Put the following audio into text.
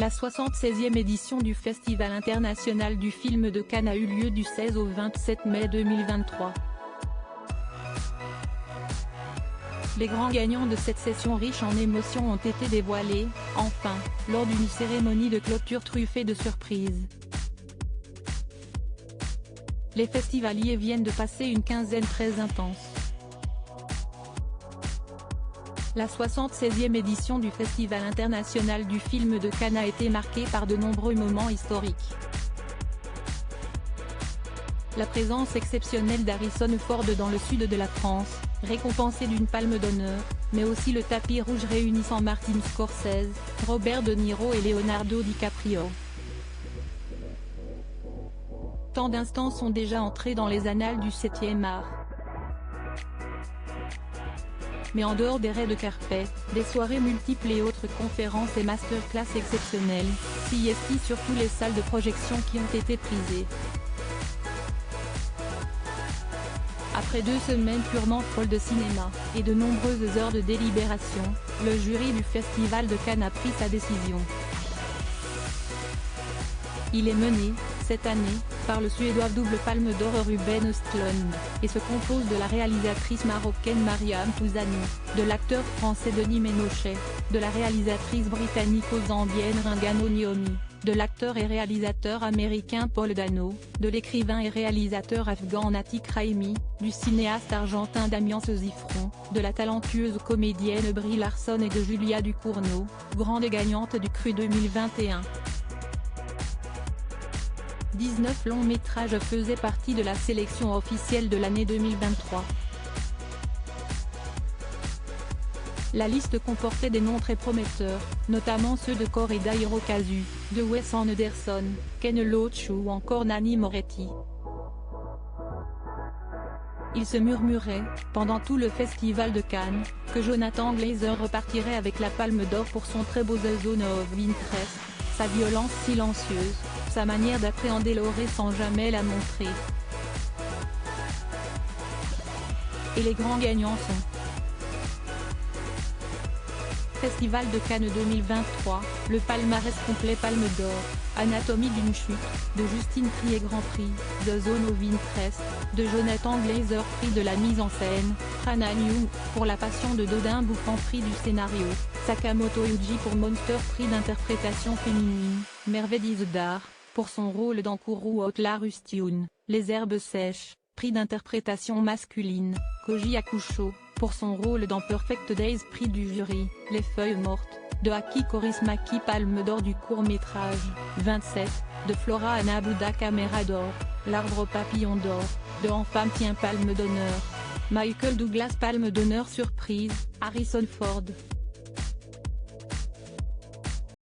La 76e édition du Festival international du film de Cannes a eu lieu du 16 au 27 mai 2023. Les grands gagnants de cette session riche en émotions ont été dévoilés, enfin, lors d'une cérémonie de clôture truffée de surprises. Les festivaliers viennent de passer une quinzaine très intense. La 76e édition du Festival international du film de Cannes a été marquée par de nombreux moments historiques. La présence exceptionnelle d'Harrison Ford dans le sud de la France, récompensé d'une palme d'honneur, mais aussi le tapis rouge réunissant Martin Scorsese, Robert De Niro et Leonardo DiCaprio. Tant d'instants sont déjà entrés dans les annales du 7e art. Mais en dehors des raids de carpet, des soirées multiples et autres conférences et masterclass exceptionnelles, CST sur toutes les salles de projection qui ont été prisées. Après 2 semaines purement folles de cinéma, et de nombreuses heures de délibération, le jury du Festival de Cannes a pris sa décision. Il est mené, cette année, par le Suédois double palme d'or Ruben Östlund, et se compose de la réalisatrice marocaine Mariam Touzani, de l'acteur français Denis Ménochet, de la réalisatrice britannico-zambienne Ringano Nyomi, de l'acteur et réalisateur américain Paul Dano, de l'écrivain et réalisateur afghan Natik Rahimi, du cinéaste argentin Damian Sezifron, de la talentueuse comédienne Brie Larson et de Julia Ducournau, grande gagnante du Cru 2021. 19 longs métrages faisaient partie de la sélection officielle de l'année 2023. La liste comportait des noms très prometteurs, notamment ceux de Koreda Hirokazu, de Wes Anderson, Ken Loach ou encore Nanni Moretti. Il se murmurait, pendant tout le festival de Cannes, que Jonathan Glazer repartirait avec la Palme d'Or pour son très beau The Zone of Interest, sa violence silencieuse, sa manière d'appréhender l'orée sans jamais la montrer. Et les grands gagnants sont Festival de Cannes 2023, le palmarès complet Palme d'Or, Anatomie d'une chute, de Justine Triet Grand Prix, The Zone of Interest, de Jonathan Glazer Prix de la mise en scène, Hannah New, pour La Passion de Dodin Bouffant Prix du scénario, Sakamoto Yuji pour Monster Prix d'interprétation féminine, Merveille Dizedar, pour son rôle dans Kuru Outlaw Tune, Les Herbes Sèches, Prix d'interprétation masculine, Koji Yakusho, pour son rôle dans Perfect Days Prix du jury, Les Feuilles Mortes, de Aki Kaurismäki Palme d'Or du court-métrage, 27, de Flora Anna Bouda Caméra d'Or, L'Arbre Papillon d'Or, de En Femme Tient Palme d'Honneur, Michael Douglas Palme d'Honneur Surprise, Harrison Ford.